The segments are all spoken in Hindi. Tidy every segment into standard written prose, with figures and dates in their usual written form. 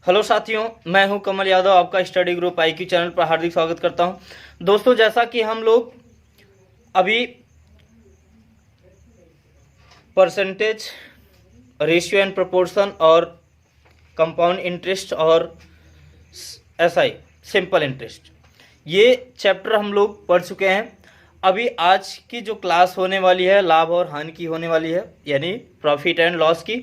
हेलो साथियों, मैं हूं कमल यादव। आपका स्टडी ग्रुप IQ चैनल पर हार्दिक स्वागत करता हूं। दोस्तों, जैसा कि हम लोग अभी परसेंटेज, रेशियो एंड प्रोपोर्शन और कंपाउंड इंटरेस्ट और SI सिंपल इंटरेस्ट, ये चैप्टर हम लोग पढ़ चुके हैं। अभी आज की जो क्लास होने वाली है लाभ और हानि की होने वाली है, यानी प्रॉफिट एंड लॉस की।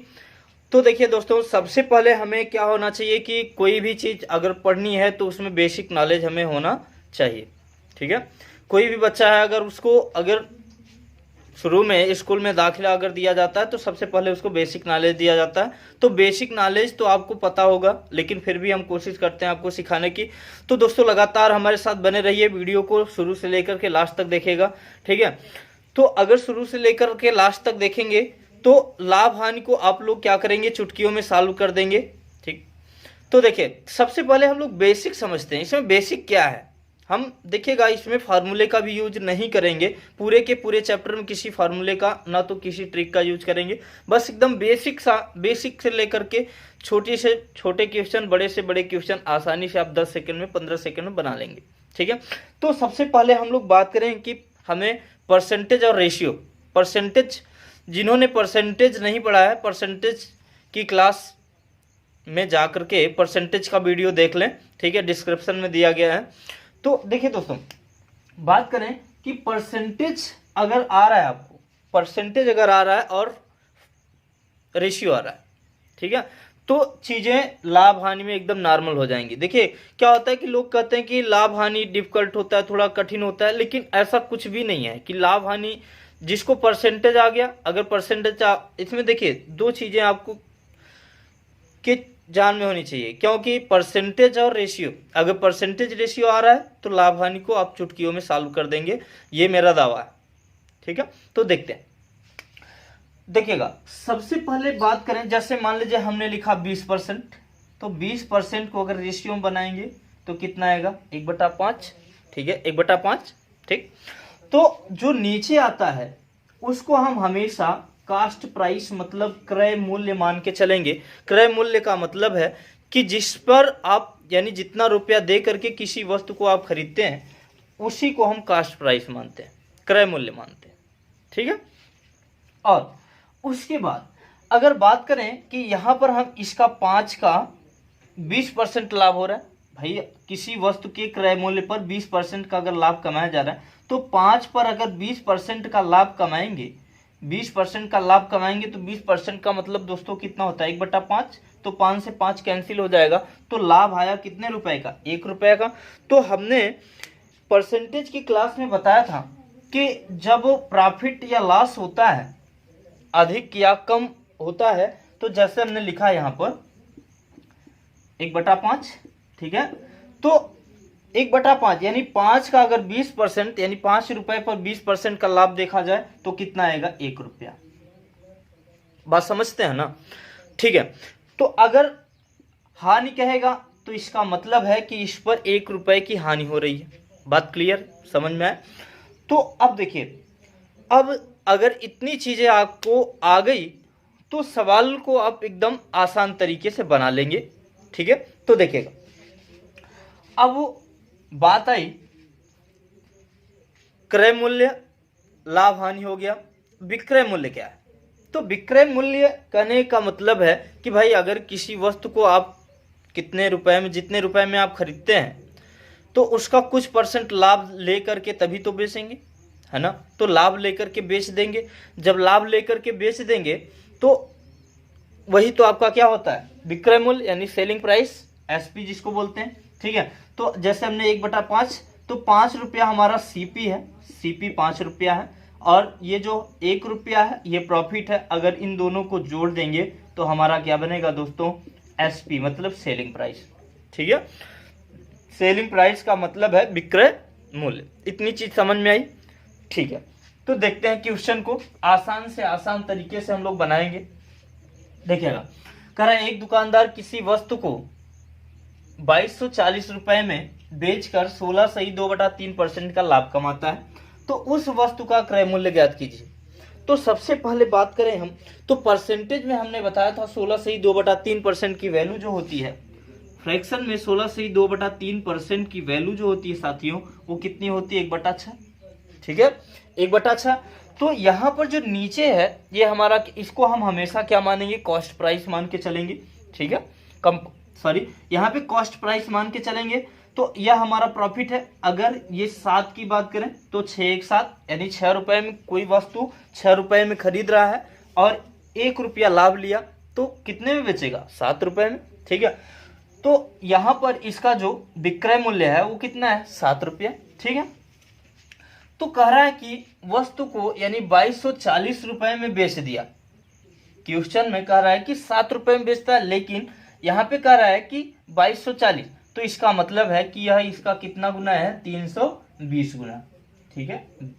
तो देखिए दोस्तों, सबसे पहले हमें क्या होना चाहिए कि कोई भी चीज़ अगर पढ़नी है तो उसमें बेसिक नॉलेज हमें होना चाहिए। ठीक है, कोई भी बच्चा है अगर शुरू में स्कूल में दाखिला अगर दिया जाता है तो सबसे पहले उसको बेसिक नॉलेज दिया जाता है। तो बेसिक नॉलेज तो आपको पता होगा, लेकिन फिर भी हम कोशिश करते हैं आपको सिखाने की। तो दोस्तों, लगातार हमारे साथ बने रहिए, वीडियो को शुरू से लेकर के लास्ट तक देखिएगा। ठीक है, तो अगर शुरू से लेकर के लास्ट तक देखेंगे तो लाभ हानि को आप लोग क्या करेंगे, चुटकियों में सॉल्व कर देंगे। ठीक, तो देखिए सबसे पहले हम लोग बेसिक समझते हैं। इसमें बेसिक क्या है, हम देखिएगा इसमें फार्मूले का भी यूज नहीं करेंगे। पूरे के पूरे चैप्टर में किसी फार्मूले का ना तो किसी ट्रिक का यूज करेंगे। बस एकदम बेसिक से लेकर के छोटे से छोटे क्वेश्चन, बड़े से बड़े क्वेश्चन आसानी से आप 10 सेकंड में, 15 सेकंड में बना लेंगे। ठीक है, तो सबसे पहले हम लोग बात करें कि हमें परसेंटेज और रेशियो, परसेंटेज, जिन्होंने परसेंटेज नहीं पढ़ा है, परसेंटेज की क्लास में जा करके परसेंटेज का वीडियो देख लें। ठीक है, डिस्क्रिप्शन में दिया गया है। तो देखिए दोस्तों, बात करें कि परसेंटेज अगर आ रहा है आपको, परसेंटेज अगर आ रहा है और रेशियो आ रहा है, ठीक है, तो चीजें लाभ हानि में एकदम नॉर्मल हो जाएंगी। देखिए क्या होता है कि लोग कहते हैं कि लाभ हानि डिफिकल्ट होता है, थोड़ा कठिन होता है, लेकिन ऐसा कुछ भी नहीं है कि लाभ हानि, जिसको परसेंटेज आ गया, अगर परसेंटेज इसमें देखिए दो चीजें आपको कि जान में होनी चाहिए, क्योंकि परसेंटेज और रेशियो, अगर परसेंटेज रेशियो आ रहा है तो लाभ हानि को आप चुटकियों में सॉल्व कर देंगे, ये मेरा दावा है। ठीक है, तो देखते हैं। देखिएगा, सबसे पहले बात करें, जैसे मान लीजिए हमने लिखा 20%, तो 20% को अगर रेशियो में बनाएंगे तो कितना आएगा, 1/5। ठीक है, 1/5। ठीक, तो जो नीचे आता है उसको हम हमेशा कास्ट प्राइस, मतलब क्रय मूल्य मान के चलेंगे। क्रय मूल्य का मतलब है कि जिस पर आप, यानी जितना रुपया दे करके किसी वस्तु को आप खरीदते हैं, उसी को हम कास्ट प्राइस मानते हैं, क्रय मूल्य मानते हैं। ठीक है, और उसके बाद अगर बात करें कि यहाँ पर हम इसका 5 का 20% लाभ हो रहा है, भाई किसी वस्तु के क्रय मूल्य पर 20% का अगर लाभ कमाया जा रहा है, तो 5 पर अगर 20% का लाभ कमाएंगे, 20% का लाभ कमाएंगे तो 20% का मतलब दोस्तों कितना होता है, 1/5। तो 5 से 5 कैंसिल हो जाएगा, तो लाभ आया कितने रुपए का, 1 रुपये का। तो हमने परसेंटेज की क्लास में बताया था कि जब प्रॉफिट या लॉस होता है, अधिक या कम होता है, तो जैसे हमने लिखा है यहाँ पर 1/5। ठीक है, तो 1/5 यानी 5 का अगर 20%, यानी 5 रुपए पर 20% का लाभ देखा जाए तो कितना आएगा, 1 रुपया। बात समझते हैं ना। ठीक है, तो अगर हानि कहेगा तो इसका मतलब है कि इस पर 1 रुपए की हानि हो रही है। बात क्लियर, समझ में आए। तो अब देखिए, अब अगर इतनी चीजें आपको आ गई तो सवाल को आप एकदम आसान तरीके से बना लेंगे। ठीक है, तो देखिएगा, अब बात आई क्रय मूल्य, लाभ हानि हो गया। विक्रय मूल्य क्या है, तो विक्रय मूल्य कहने का मतलब है कि भाई अगर किसी वस्तु को आप कितने रुपए में, जितने रुपए में आप खरीदते हैं, तो उसका कुछ % लाभ लेकर के तभी तो बेचेंगे, है ना। तो लाभ लेकर के बेच देंगे। जब लाभ लेकर के बेच देंगे तो वही तो आपका क्या होता है, विक्रय मूल्य, यानी सेलिंग प्राइस, SP जिसको बोलते हैं। ठीक है, तो जैसे हमने 1/5, तो 5 रुपया हमारा CP है, CP 5 रुपया है, और ये जो 1 रुपया है ये प्रॉफिट है। अगर इन दोनों को जोड़ देंगे तो हमारा क्या बनेगा दोस्तों, SP, मतलब सेलिंग प्राइस। ठीक है, सेलिंग प्राइस का मतलब है विक्रय मूल्य। इतनी चीज समझ में आई। ठीक है, तो देखते हैं क्वेश्चन को, आसान से आसान तरीके से हम लोग बनाएंगे। देखिएगा, कह रहा है एक दुकानदार किसी वस्तु को 2240 रुपए में बेचकर 16.2/3% का लाभ कमाता है, तो उस वस्तु का क्रय मूल्य ज्ञात कीजिए। तो सबसे पहले बात करें हम, तो परसेंटेज में हमने बताया था 16.2/3% की वैल्यू जो होती है फ्रैक्शन में 16/2/3% की वैल्यू जो होती है साथियों वो कितनी होती है? 1/6। ठीक है, 1/6। तो यहाँ पर जो नीचे है ये हमारा, इसको हम हमेशा क्या मानेंगे? कॉस्ट प्राइस मान के चलेंगे। ठीक है, यहाँ पे कॉस्ट प्राइस मान के चलेंगे। तो यह हमारा प्रॉफिट है। अगर ये 7 की बात करें तो 6 यानी 6 रुपए में कोई वस्तु 6 रुपए में खरीद रहा है और 1 रुपया लाभ लिया तो कितने में बेचेगा? 7 रुपए में। ठीक है, तो यहाँ पर इसका जो विक्रय मूल्य है वो कितना है? 7 रुपया। ठीक है, तो कह रहा है कि वस्तु को यानी 2240 रुपए में बेच दिया। क्वेश्चन में कह रहा है कि 7 रुपए में बेचता है, लेकिन यहाँ पे कह रहा है कि 2240, तो इसका मतलब है कि यह इसका कितना गुना है? 320 गुना। ठीक है,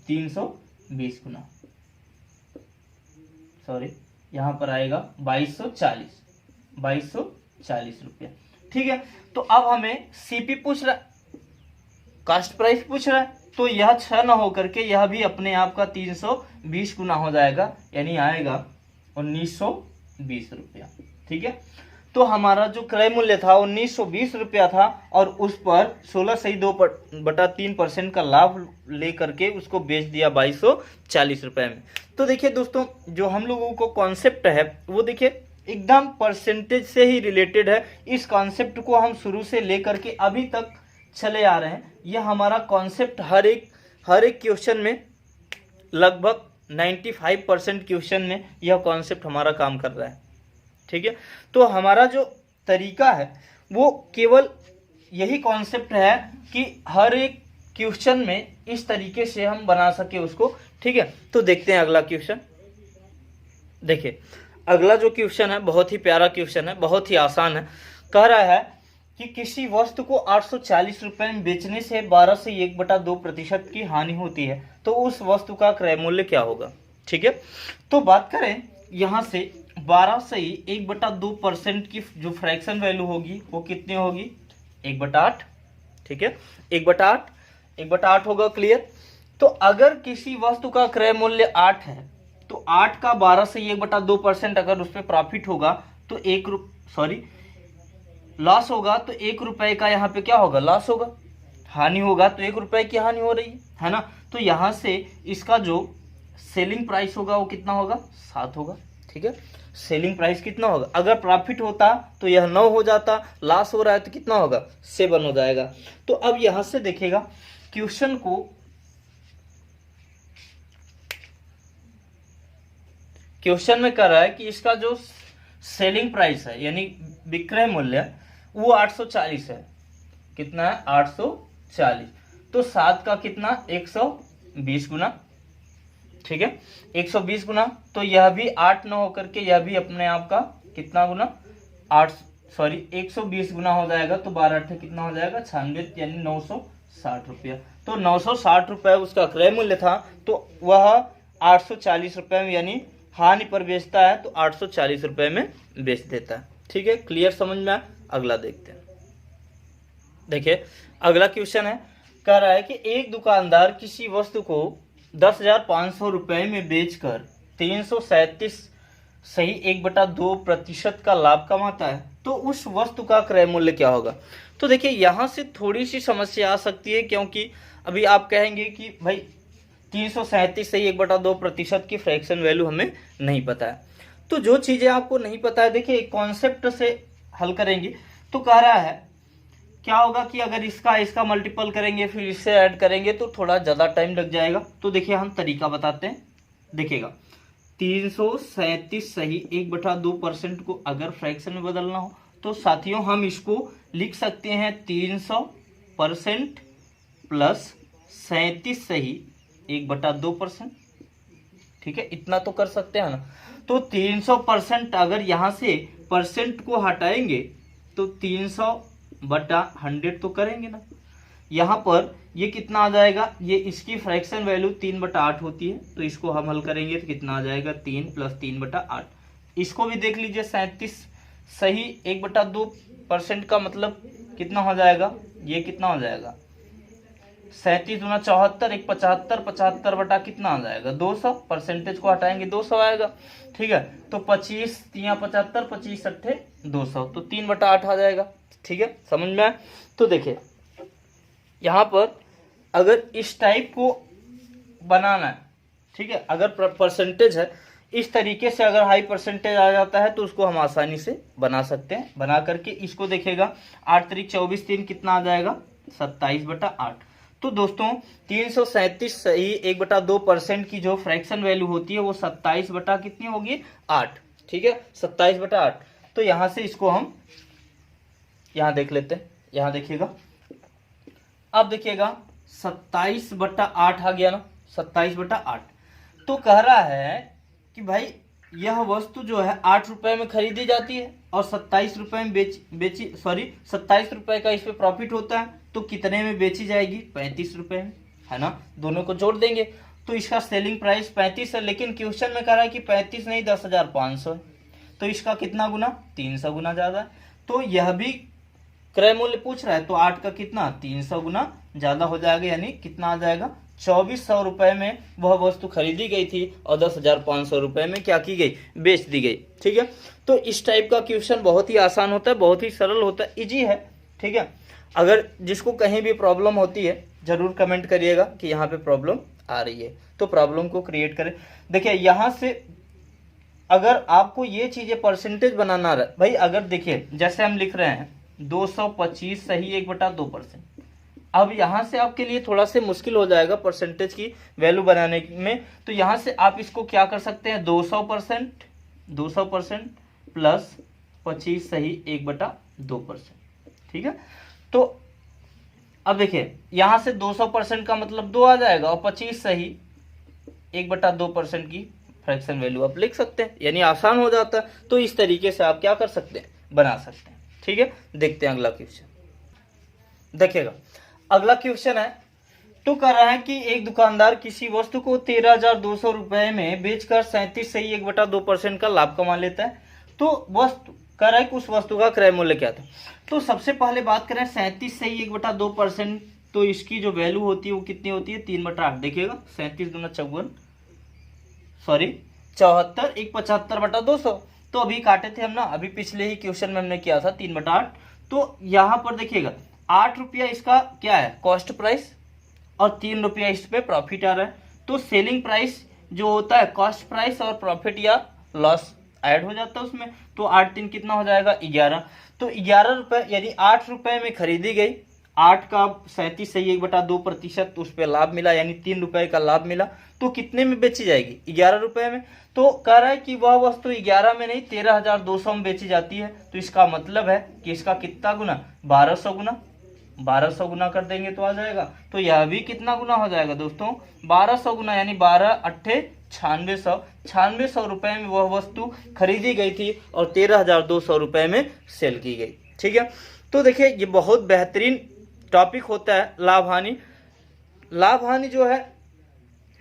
320 गुना, सॉरी यहाँ पर आएगा 2240 रुपया। ठीक है, तो अब हमें सीपी पूछ रहा है, कास्ट प्राइस पूछ रहा है, तो यह 6 ना होकर के यह भी अपने आप का 320 गुना हो जाएगा, यानी आएगा 1920 रुपया। ठीक है, तो हमारा जो क्रय मूल्य था 1920 रुपया था और उस पर 16/2/3% का लाभ लेकर के उसको बेच दिया 2240 रुपए में। तो देखिए दोस्तों, जो हम लोगों को कॉन्सेप्ट है वो देखिए एकदम परसेंटेज से ही रिलेटेड है। इस कॉन्सेप्ट को हम शुरू से लेकर के अभी तक चले आ रहे हैं। यह हमारा कॉन्सेप्ट हर एक क्वेश्चन में, लगभग 95% क्वेश्चन में यह कॉन्सेप्ट हमारा काम कर रहा है। ठीक है, तो हमारा जो तरीका है वो केवल यही कॉन्सेप्ट है कि हर एक क्वेश्चन में इस तरीके से हम बना सके उसको। ठीक है, तो देखते हैं अगला क्वेश्चन। देखिए अगला जो क्वेश्चन है बहुत ही प्यारा क्वेश्चन है, बहुत ही आसान है। कह रहा है कि किसी वस्तु को 840 रुपए में बेचने से 12 से 1/2% की हानि होती है, तो उस वस्तु का क्रय मूल्य क्या होगा? ठीक है, तो बात करें यहाँ से 12 से 1/2% की जो फ्रैक्शन वैल्यू होगी वो कितनी होगी? 1/8। ठीक है, 1/8 होगा। क्लियर? तो अगर किसी वस्तु का क्रय मूल्य 8 है तो 8 का 12 से 1/2% अगर उस पर प्रॉफिट होगा तो लॉस होगा, तो 1 रुपए का यहाँ पे क्या होगा? लॉस होगा, हानि होगा। तो 1 रुपए की हानि हो रही है ना। तो यहाँ से इसका जो सेलिंग प्राइस होगा वो कितना होगा? 7 होगा। ठीक है, सेलिंग प्राइस कितना होगा? अगर प्रॉफिट होता तो यह 9 हो जाता, लॉस हो रहा है तो कितना होगा? 7 हो जाएगा। तो अब यहां से देखिएगा क्वेश्चन को, क्वेश्चन में कह रहा है कि इसका जो सेलिंग प्राइस है यानी विक्रय मूल्य वो 840 है। कितना है? 840। तो 7 का कितना? 120 गुना। ठीक है, 120 गुना, तो यह भी 8 न होकर के यह भी अपने आप का कितना गुना? 120 गुना हो जाएगा। तो 12 कितना हो जाएगा? 96, यानी 960 रुपया। तो 960 रुपये उसका क्रय मूल्य था, तो वह 840 रुपये में यानी हानि पर बेचता है, तो 840 रुपये में बेच देता है। ठीक है, क्लियर समझ में आया? अगला देखते हैं। देखिए अगला क्वेश्चन है, कह रहा है कि एक दुकानदार किसी वस्तु को 10,500 रुपये में बेचकर 337 सही 1/2% का लाभ कमाता है, तो उस वस्तु का क्रय मूल्य क्या होगा? तो देखिए यहाँ से थोड़ी सी समस्या आ सकती है, क्योंकि अभी आप कहेंगे कि भाई 337 सही 1/2% की फ्रैक्शन वैल्यू हमें नहीं पता है। तो जो चीज़ें आपको नहीं पता है, देखिए कॉन्सेप्ट से हल करेंगे। तो कह रहा है क्या होगा कि अगर इसका मल्टीपल करेंगे फिर इससे ऐड करेंगे तो थोड़ा ज़्यादा टाइम लग जाएगा। तो देखिए हम तरीका बताते हैं। देखिएगा 337 सही 1/2% को अगर फ्रैक्शन में बदलना हो तो साथियों हम इसको लिख सकते हैं 300% प्लस 37 सही 1/2%। ठीक है, इतना तो कर सकते हैं ना। तो 300% अगर यहाँ से परसेंट को हटाएंगे तो 300/100 तो करेंगे ना। यहाँ पर ये कितना आ जाएगा? ये इसकी फ्रैक्शन वैल्यू 3/8 होती है, तो इसको हम हल करेंगे तो कितना आ जाएगा? 3 + 3/8। इसको भी देख लीजिए, 37 सही 1/2% का मतलब कितना हो जाएगा? ये कितना हो जाएगा? 37 दूना 74, 1 75, 75 बटा कितना आ जाएगा? 200। परसेंटेज को हटाएंगे 200 आएगा। ठीक है, तो 25 × 75, 25 × 8 200, तो 3/8 आ जाएगा। ठीक है, समझ में आया। तो देखिए यहाँ पर अगर इस टाइप को बनाना है, ठीक है, अगर परसेंटेज है इस तरीके से, अगर हाई परसेंटेज आ जाता है तो उसको हम आसानी से बना सकते हैं। बना करके इसको देखिएगा 8 तारीख 24 3 कितना आ जाएगा 27/8। तो दोस्तों 337 सही 1/2% की जो फ्रैक्शन वैल्यू होती है वो 27 बटा कितनी होगी 8, ठीक है, 27/8। तो यहाँ से इसको हम यहाँ देख लेते हैं, यहाँ देखिएगा, अब देखिएगा 27/8 आ गया ना, 27/8। तो कह रहा है कि भाई यह वस्तु जो है 8 रुपए में खरीदी जाती है और 27 रुपए में बेची 27 रुपए का इस पे प्रॉफिट होता है, तो कितने में बेची जाएगी 35 रुपए में, है ना। दोनों को जोड़ देंगे तो इसका सेलिंग प्राइस 35 है, लेकिन क्वेश्चन में कह रहा है कि 35 नहीं 10,500 है, तो इसका कितना गुना 300 गुना ज्यादा है। तो यह भी क्रय मूल्य पूछ रहा है, तो 8 का कितना 300 गुना ज्यादा हो जाएगा, यानी कितना आ जाएगा 2400 रुपए में वह वस्तु खरीदी गई थी और 10,500 रुपए में क्या की गई बेच दी गई, ठीक है। तो इस टाइप का क्वेश्चन बहुत ही आसान होता है, बहुत ही सरल होता है, इजी है, ठीक है। अगर जिसको कहीं भी प्रॉब्लम होती है जरूर कमेंट करिएगा कि यहाँ पे प्रॉब्लम आ रही है, तो प्रॉब्लम को क्रिएट करें। देखिए यहाँ से अगर आपको ये चीजें परसेंटेज बनाना रहा भाई, अगर देखिए जैसे हम लिख रहे हैं 225 सही 1/2%। अब यहाँ से आपके लिए थोड़ा सा मुश्किल हो जाएगा परसेंटेज की वैल्यू बनाने में, तो यहाँ से आप इसको क्या कर सकते हैं 200% प्लस 25 सही 1/2%, ठीक है। तो अब देखिए यहाँ से 200% का मतलब 2 आ जाएगा और 25 सही 1/2% की फ्रैक्शन वैल्यू आप लिख सकते हैं, यानी आसान हो जाता है। तो इस तरीके से आप क्या कर सकते हैं बना सकते हैं, ठीक है। देखते हैं अगला क्वेश्चन, देखिएगा अगला क्वेश्चन है, तो कह रहा है कि एक दुकानदार किसी वस्तु को 13,200 रुपए में बेचकर 37 सही 1/2% का लाभ कमा लेता है। तो वस्तु कह रहा है कि उस वस्तु का क्रय मूल्य क्या था। तो सबसे पहले बात करें 37 सही 1/2%, तो इसकी जो वैल्यू होती है वो कितनी होती है 3/8। देखिएगा 37 दूना 54 74 1 75/200। तो अभी काटे थे हम ना, अभी पिछले ही क्वेश्चन में हमने किया था 3/8। तो यहाँ पर देखिएगा 8 रुपया इसका क्या है कॉस्ट प्राइस और 3 रुपया इस पे प्रॉफिट आ रहा है। तो सेलिंग प्राइस जो होता है कॉस्ट प्राइस और प्रॉफिट या लॉस ऐड हो जाता है उसमें, तो 8 3 कितना हो जाएगा 11। तो 11 रुपए यानी 8 रुपए में खरीदी गई, 8 का 37 सही 1/2% उस पर लाभ मिला, यानी 3 रुपए का लाभ मिला। तो कितने में बेची जाएगी 11 रुपए में। तो कह रहा है कि वह वस्तु 11 में नहीं 13,200 में बेची जाती है। तो इसका मतलब है कि इसका कितना गुना 1200 गुना, 1200 गुना कर देंगे तो आ जाएगा। तो यह भी कितना गुना हो जाएगा दोस्तों 1200 गुना, यानी 12 8 9600 रुपए में वह वस्तु खरीदी गई थी और 13,200 रुपए में सेल की गई, ठीक है। तो देखिए ये बहुत बेहतरीन टॉपिक होता है लाभ हानि। लाभ हानि जो है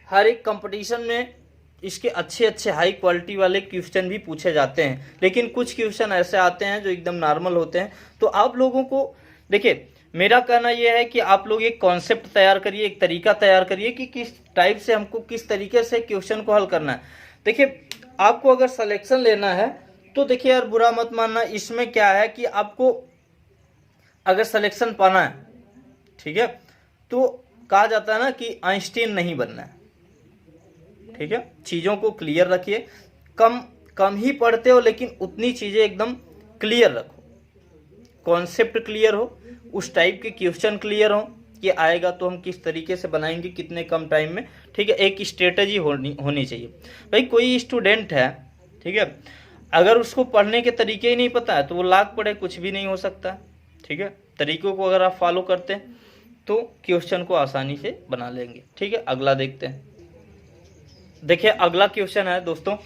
हर एक कंपटीशन में इसके अच्छे अच्छे हाई क्वालिटी वाले क्वेश्चन भी पूछे जाते हैं, लेकिन कुछ क्वेश्चन ऐसे आते हैं जो एकदम नॉर्मल होते हैं। तो आप लोगों को देखिए मेरा कहना यह है कि आप लोग एक कॉन्सेप्ट तैयार करिए, एक तरीका तैयार करिए कि किस टाइप से हमको किस तरीके से क्वेश्चन को हल करना है। देखिए आपको अगर सिलेक्शन लेना है तो देखिए यार बुरा मत मानना, इसमें क्या है कि आपको अगर सिलेक्शन पाना है, ठीक है, तो कहा जाता है ना कि आइंस्टीन नहीं बनना है, ठीक है। चीज़ों को क्लियर रखिए, कम ही पढ़ते हो लेकिन उतनी चीज़ें एकदम क्लियर रखो, कॉन्सेप्ट क्लियर हो, उस टाइप के क्वेश्चन क्लियर हो कि आएगा तो हम किस तरीके से बनाएंगे कितने कम टाइम में, ठीक है। एक स्ट्रेटजी होनी चाहिए। भाई कोई स्टूडेंट है, ठीक है, अगर उसको पढ़ने के तरीके ही नहीं पता है तो वो लाख पढ़े कुछ भी नहीं हो सकता, ठीक है। तरीकों को अगर आप फॉलो करते हैं तो क्वेश्चन को आसानी से बना लेंगे, ठीक है। अगला देखते हैं, देखिए अगला क्वेश्चन है दोस्तों,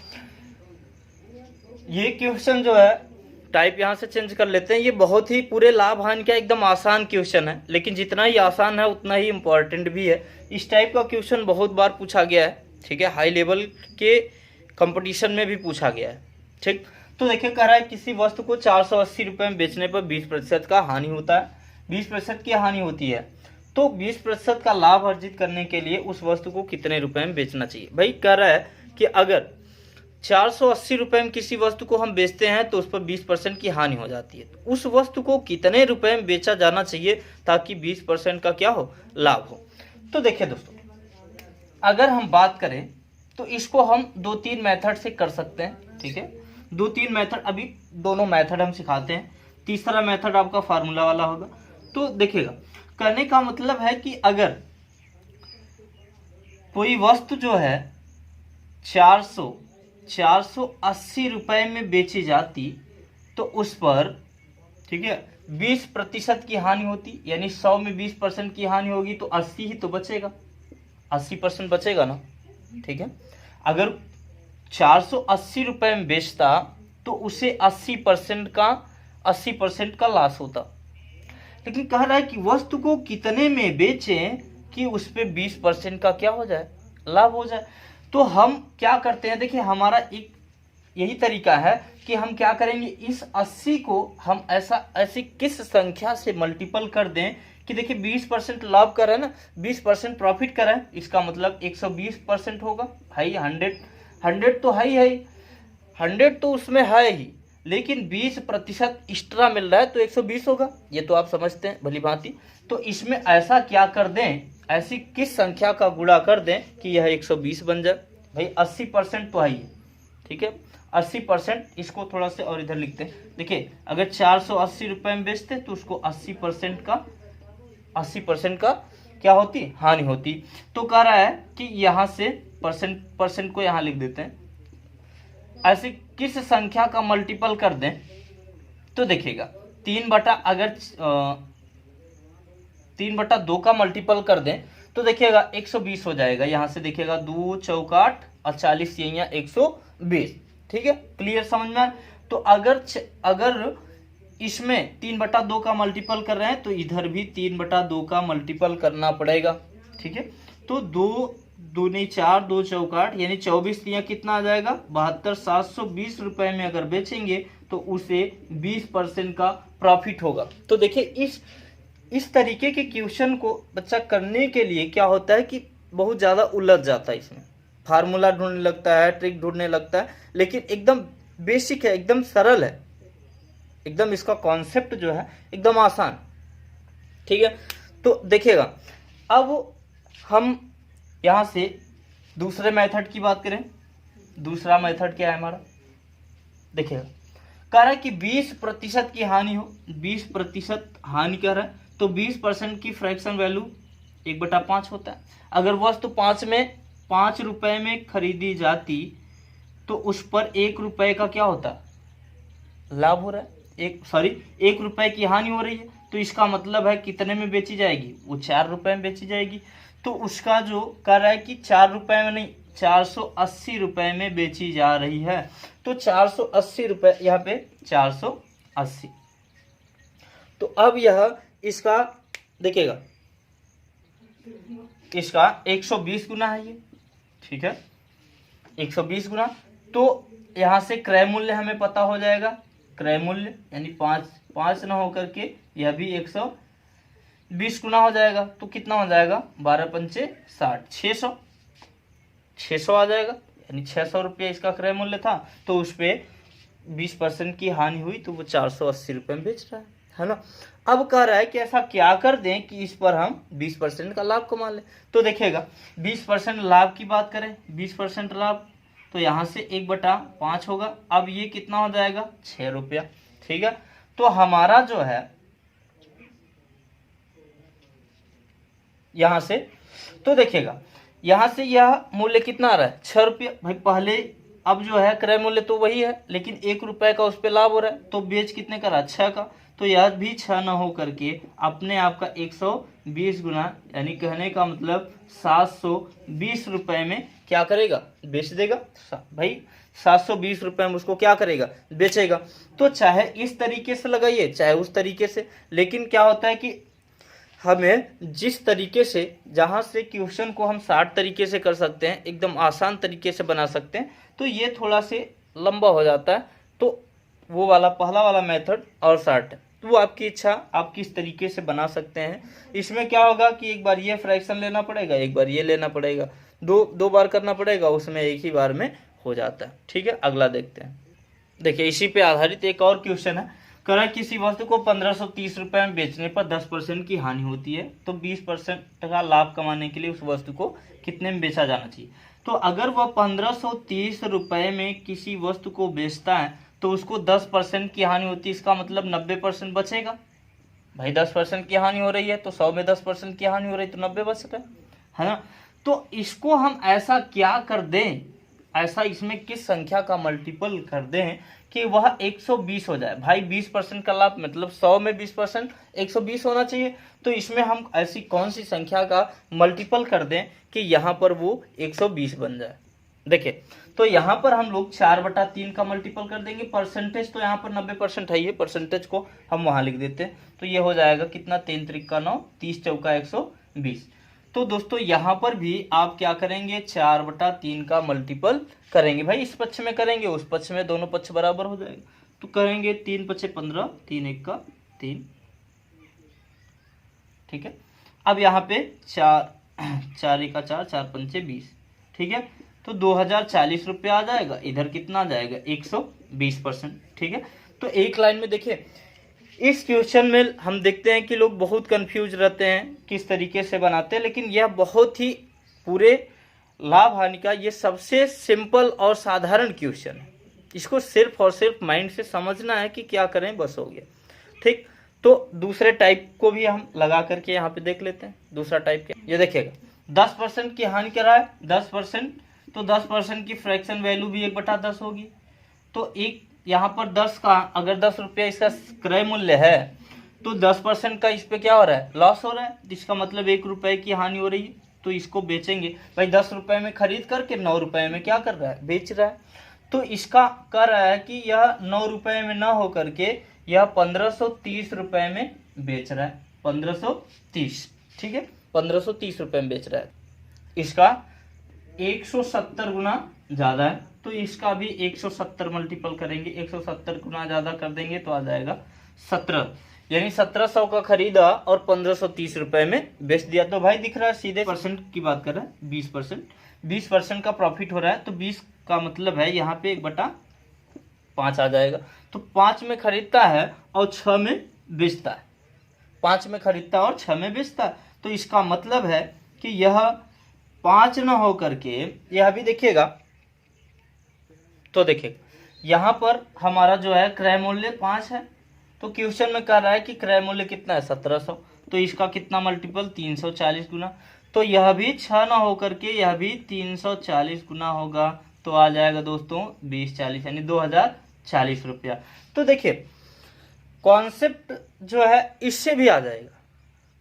ये क्वेश्चन जो है टाइप यहाँ से चेंज कर लेते हैं। ये बहुत ही पूरे लाभ हानि का एकदम आसान क्वेश्चन है, लेकिन जितना ही आसान है उतना ही इम्पोर्टेंट भी है। इस टाइप का क्वेश्चन बहुत बार पूछा गया है, ठीक है, हाई लेवल के कंपटीशन में भी पूछा गया है, ठीक। तो देखिए कह रहा है किसी वस्तु को 480 रुपये में बेचने पर 20% का हानि होता है, 20% की हानि होती है। तो 20% का लाभ अर्जित करने के लिए उस वस्तु को कितने रुपए में बेचना चाहिए। भाई कह रहा है कि अगर 480 रुपये में किसी वस्तु को हम बेचते हैं तो उस पर 20% की हानि हो जाती है। तो उस वस्तु को कितने रुपए में बेचा जाना चाहिए ताकि 20% का क्या हो, लाभ हो। तो देखिए दोस्तों, अगर हम बात करें तो इसको हम 2-3 मेथड से कर सकते हैं। ठीक है, 2-3 मेथड, अभी दोनों मेथड हम सिखाते हैं। तीसरा मेथड आपका फार्मूला वाला होगा। तो देखिएगा, कहने का मतलब है कि अगर कोई वस्तु जो है 480 रुपए में बेची जाती तो उस पर, ठीक है, 20% की हानि होती, यानी 100 में 20% की हानि होगी तो 80 ही तो बचेगा, 80% बचेगा ना। ठीक है, अगर 480 रुपए में बेचता तो उसे 80% का लॉस होता। लेकिन कह रहा है कि वस्तु को कितने में बेचें कि उस पे 20% का क्या हो जाए, लाभ हो जाए। तो हम क्या करते हैं, देखिए हमारा एक यही तरीका है कि हम क्या करेंगे, इस 80 को हम ऐसी किस संख्या से मल्टीपल कर दें कि देखिए 20% लाभ कर रहा है ना, 20% प्रॉफिट कर रहा है, इसका मतलब 120% होगा भाई। 100 तो है ही, 100 तो उसमें है ही, लेकिन 20% एक्स्ट्रा मिल रहा है तो 120 होगा। ये तो आप समझते हैं भली भांति। तो इसमें ऐसा क्या कर दें, ऐसी किस संख्या का गुणा कर दें कि यह 120 बन जाए। भाई 80% तो है ही, ठीक है, 80%। इसको थोड़ा से और इधर लिखते हैं। देखिए अगर 480 रुपए में बेचते तो उसको 80% का क्या होती, हानि होती। तो कह रहा है कि यहाँ से परसेंट को यहाँ लिख देते हैं। ऐसी किस संख्या का मल्टीपल कर दें तो देखिएगा 3/2 का मल्टीपल कर दें तो देखिएगा 120 हो जाएगा। यहाँ से देखिएगा 2 चौकाट और 40 यहाँ 120। ठीक है, क्लियर, समझ में आया। तो अगर इसमें 3/2 का मल्टीपल कर रहे हैं तो इधर भी 3/2 का मल्टीपल करना पड़ेगा। ठीक है, तो 2 दूनी 4, 2 चौकाट यानी 24 यहाँ कितना आ जाएगा, 72,720 रुपए में अगर बेचेंगे तो उसे 20% का प्रॉफिट होगा। तो देखिए इस तरीके के क्वेश्चन को बच्चा करने के लिए क्या होता है कि बहुत ज़्यादा उलझ जाता है, इसमें फार्मूला ढूंढने लगता है, ट्रिक ढूंढने लगता है, लेकिन एकदम बेसिक है, एकदम सरल है, एकदम इसका कॉन्सेप्ट जो है एकदम आसान। ठीक है, तो देखिएगा अब हम यहाँ से दूसरे मेथड की बात करें। दूसरा मेथड क्या है हमारा, देखिएगा कह रहा है कि 20% की हानि हो, 20% हानि कर रहा है तो 20% की फ्रैक्शन वैल्यू 1/5 होता है। अगर वस्तु 5 रुपए में खरीदी जाती तो उस पर 1 रुपए का क्या होता, लाभ हो रहा है, 1 रुपए की हानि हो रही है। तो इसका मतलब है कितने में बेची जाएगी, वो 4 रुपए में बेची जाएगी। तो उसका जो कर रहा है कि 4 रुपए में नहीं, 480 रुपए में बेची जा रही है। तो 480 रुपए, यहाँ पे 480। तो अब यह इसका देखिएगा, इसका 120 गुना है ये। ठीक है, 120 गुना। तो यहाँ से क्रय मूल्य हमें पता हो जाएगा, क्रय मूल्य यानी 5 न होकर के यह भी 120 गुना हो जाएगा। तो कितना हो जाएगा, 12×5 = 60, 600 आ जाएगा, यानी 600 रुपये इसका क्रय मूल्य था। तो उस पर 20% की हानि हुई तो वो 480 रुपये में बेच रहा है ना। अब कह रहा है कि ऐसा क्या कर दें कि इस पर हम 20% का लाभ कमा लें। तो देखिएगा 20% लाभ की बात करें, 20% लाभ तो यहाँ से 1/5 होगा। अब ये कितना हो जाएगा, 6 रुपया। ठीक है, तो हमारा जो है यहाँ से, तो देखिएगा यहाँ से यह मूल्य कितना आ रहा है, 6 रुपया। भाई पहले अब जो है क्रय मूल्य तो वही है, लेकिन 1 रुपए का उस पर लाभ हो रहा है। तो बेच कितने का रहा, 6 का। तो यह भी 6 न हो करके अपने आप का 120 गुना, यानी कहने का मतलब 720 रुपए में क्या करेगा, बेच देगा। भाई 720 रुपए में उसको क्या करेगा, बेचेगा। तो चाहे इस तरीके से लगाइए चाहे उस तरीके से, लेकिन क्या होता है कि हमें जिस तरीके से, जहाँ से क्वेश्चन को हम 60 तरीके से कर सकते हैं, एकदम आसान तरीके से बना सकते हैं, तो ये थोड़ा से लंबा हो जाता है। तो वो वाला पहला वाला मेथड और 60 है, तो वो आपकी इच्छा, आप किस तरीके से बना सकते हैं। इसमें क्या होगा कि एक बार ये फ्रैक्शन लेना पड़ेगा, एक बार ये लेना पड़ेगा, दो बार करना पड़ेगा, उसमें एक ही बार में हो जाता है। ठीक है, अगला देखते हैं। देखिए इसी पे आधारित एक और क्वेश्चन है, कह रहा है किसी वस्तु को 1530 रुपए में बेचने पर 10% की हानि होती है, तो 20% का लाभ कमाने के लिए उस वस्तु को कितने में बेचा जाना चाहिए। तो अगर वह 1530 रुपए में किसी वस्तु को बेचता है तो उसको 10% की हानि होती है, इसका मतलब 90% बचेगा। भाई 10% की हानि हो रही है तो 100 में 10% की हानि हो रही है तो 90 बच रहा है ना। तो इसको हम ऐसा क्या कर दें, ऐसा इसमें किस संख्या का मल्टीपल कर दें कि वह 120 हो जाए। भाई 20% का लाभ मतलब 100 में 20% 120 होना चाहिए। तो इसमें हम ऐसी कौन सी संख्या का मल्टीपल कर दें कि यहाँ पर वो 120 बन जाए। देखिए तो यहाँ पर हम लोग 4/3 का मल्टीपल कर देंगे। परसेंटेज तो यहाँ पर 90% है, ये परसेंटेज को हम वहाँ लिख देते हैं। तो ये हो जाएगा कितना, 3 त्रिक का 9, 30 चौका 120। तो दोस्तों यहाँ पर भी आप क्या करेंगे, 4/3 का मल्टीपल करेंगे। भाई इस पक्ष में करेंगे, उस पक्ष में, दोनों पक्ष बराबर हो जाएगा। तो करेंगे 3 पक्षे 15, 3 1 का 3। ठीक है, अब यहाँ पे 4 1 का 4, 4 पंचे 20। ठीक है, तो 2040 रुपये आ जाएगा। इधर कितना आ जाएगा, 120%। ठीक है, तो एक लाइन में देखिए इस क्वेश्चन में हम देखते हैं कि लोग बहुत कंफ्यूज रहते हैं किस तरीके से बनाते हैं, लेकिन यह बहुत ही पूरे लाभ हानि का ये सबसे सिंपल और साधारण क्वेश्चन है। इसको सिर्फ और सिर्फ माइंड से समझना है कि क्या करें, बस हो गया। ठीक, तो दूसरे टाइप को भी हम लगा करके यहाँ पे देख लेते हैं। दूसरा टाइप क्या, ये देखिएगा 10% की हानि क्या रहा है, 10%। तो 10% की फ्रैक्शन वैल्यू भी 1/10 होगी। तो एक यहाँ पर 10 का, अगर 10 रुपया इसका क्रय मूल्य है तो 10% का इस पे क्या हो रहा है, लॉस हो रहा है। इसका मतलब 1 रुपए की हानि हो रही है। तो इसको बेचेंगे। भाई 10 रुपए में खरीद करके 9 रुपए में क्या कर रहा है, बेच रहा है। तो इसका कह रहा है कि यह 9 रुपए में ना हो करके यह 1530 रुपए में बेच रहा है। 1530, ठीक है, 1530 रुपए में बेच रहा है। इसका 170 गुना ज्यादा है, तो इसका भी 170 मल्टीपल करेंगे। 170 गुना ज्यादा कर देंगे तो आ जाएगा 17, यानी 1700 का खरीदा और 1530 रुपए में बेच दिया। तो भाई दिख रहा है सीधे परसेंट की बात कर रहा है, 20%। 20% का प्रॉफिट हो रहा है। तो 20 का मतलब है यहाँ पे 1/5 आ जाएगा। तो 5 में खरीदता है और 6 में बेचता है। 5 में खरीदता है और 6 में बेचता है। तो इसका मतलब है कि यह 5 न हो करके यह भी देखिएगा। तो देखिए यहाँ पर हमारा जो है क्रय मूल्य 5 है। तो क्वेश्चन में कह रहा है कि क्रय मूल्य कितना है, 1700। तो इसका कितना मल्टीपल, 340 गुना। तो यह भी 6 न होकर के यह भी 340 गुना होगा। तो आ जाएगा दोस्तों 2040, यानी 2040 रुपया। तो देखिए कॉन्सेप्ट जो है इससे भी आ जाएगा।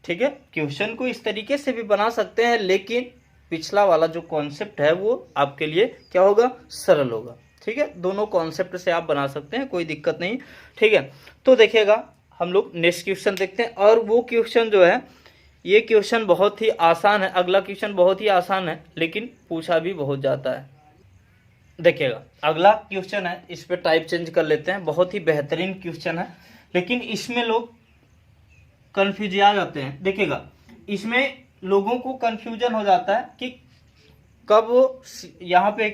ठीक है, क्वेश्चन को इस तरीके से भी बना सकते हैं, लेकिन पिछला वाला जो कॉन्सेप्ट है वो आपके लिए क्या होगा, सरल होगा। ठीक है, दोनों कॉन्सेप्ट से आप बना सकते हैं, कोई दिक्कत नहीं। ठीक है, तो देखिएगा हम लोग नेक्स्ट क्वेश्चन देखते हैं। और वो क्वेश्चन जो है, ये क्वेश्चन बहुत ही आसान है। अगला क्वेश्चन बहुत ही आसान है, लेकिन पूछा भी बहुत जाता है। देखिएगा अगला क्वेश्चन है, इस पे टाइप चेंज कर लेते हैं। बहुत ही बेहतरीन क्वेश्चन है, लेकिन इसमें लोग कंफ्यूज आ जाते हैं। देखिएगा इसमें लोगों को कंफ्यूजन हो जाता है कि कब वो यहाँ पे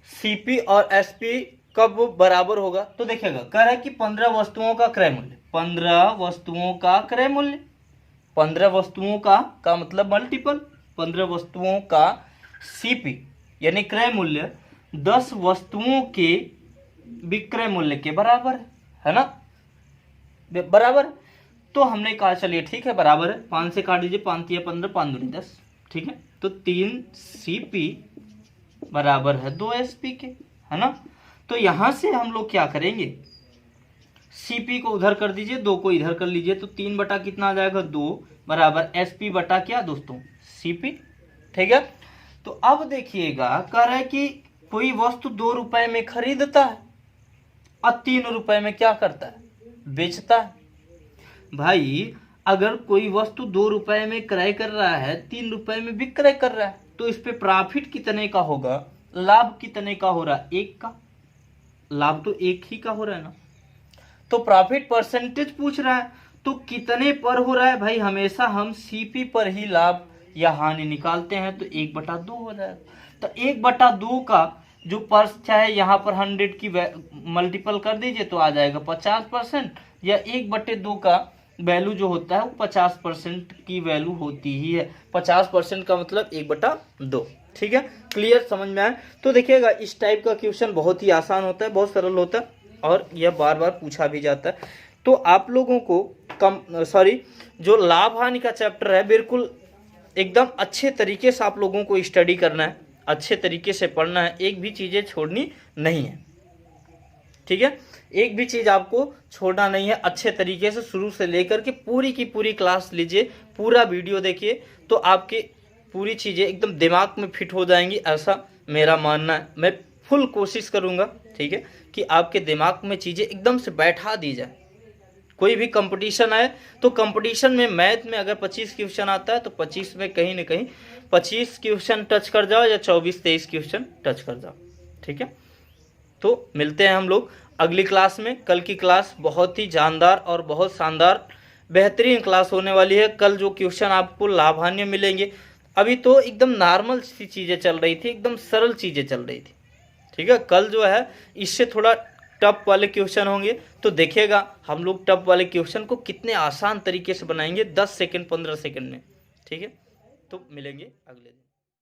सीपी और एसपी कब वो बराबर होगा। तो देखिएगा कह रहा है कि 15 वस्तुओं का क्रय मूल्य, 15 वस्तुओं का क्रय मूल्य, 15 वस्तुओं का मतलब मल्टीपल, 15 वस्तुओं का सीपी यानी क्रय मूल्य 10 वस्तुओं के विक्रय मूल्य के बराबर है ना, बराबर। तो हमने कहा चलिए ठीक है बराबर है, 5 से काट दीजिए, 5 या 15, 5 दूनी 10। ठीक है, तो 3 सीपी बराबर है 2 एसपी के, है ना। तो यहां से हम लोग क्या करेंगे, सीपी को उधर कर दीजिए, 2 को इधर कर लीजिए। तो 3 बटा कितना आ जाएगा, 2 बराबर एसपी बटा क्या दोस्तों, सीपी। ठीक है, तो अब देखिएगा कह रहा है कि कोई वस्तु 2 रुपए में खरीदता है और 3 रुपए में क्या करता है, बेचता है। भाई अगर कोई वस्तु 2 रुपए में क्रय कर रहा है, 3 रुपए में विक्रय कर रहा है, तो इस पे प्रॉफिट कितने का होगा, लाभ कितने का हो रहा है, 1 का। लाभ तो 1 ही का हो रहा है ना। तो प्रॉफिट परसेंटेज पूछ रहा है, तो कितने पर हो रहा है। भाई हमेशा हम सीपी पर ही लाभ या हानि निकालते हैं। तो 1/2 हो जाएगा। तो 1/2 का जो पर्स चाहे यहाँ पर 100 की मल्टीपल कर दीजिए तो आ जाएगा 50%, या 1/2 का वैल्यू जो होता है वो 50% की वैल्यू होती ही है। 50% का मतलब 1/2। ठीक है, क्लियर, समझ में आया? तो देखिएगा इस टाइप का क्वेश्चन बहुत ही आसान होता है, बहुत सरल होता है, और यह बार बार पूछा भी जाता है। तो आप लोगों को जो लाभ हानि का चैप्टर है, बिल्कुल एकदम अच्छे तरीके से आप लोगों को स्टडी करना है, अच्छे तरीके से पढ़ना है, एक भी चीज़ें छोड़नी नहीं है। ठीक है, एक भी चीज़ आपको छोड़ना नहीं है। अच्छे तरीके से शुरू से लेकर के पूरी की पूरी क्लास लीजिए, पूरा वीडियो देखिए, तो आपके पूरी चीज़ें एकदम दिमाग में फिट हो जाएंगी, ऐसा मेरा मानना है। मैं फुल कोशिश करूँगा, ठीक है, कि आपके दिमाग में चीज़ें एकदम से बैठा दी जाए। कोई भी कंपटीशन आए तो कंपटीशन में मैथ में अगर 25 क्वेश्चन आता है तो 25 में कहीं ना कहीं 25 क्वेश्चन टच कर जाओ, या 24-23 क्वेश्चन टच कर जाओ। ठीक है, तो मिलते हैं हम लोग अगली क्लास में। कल की क्लास बहुत ही जानदार और बहुत शानदार बेहतरीन क्लास होने वाली है। कल जो क्वेश्चन आपको लाभान्य मिलेंगे, अभी तो एकदम नॉर्मल सी चीज़ें चल रही थी, एकदम सरल चीज़ें चल रही थी। ठीक है, कल जो है इससे थोड़ा टफ वाले क्वेश्चन होंगे, तो देखिएगा हम लोग टफ वाले क्वेश्चन को कितने आसान तरीके से बनाएंगे 10 सेकंड 15 सेकंड में। ठीक है, तो मिलेंगे अगले दिन।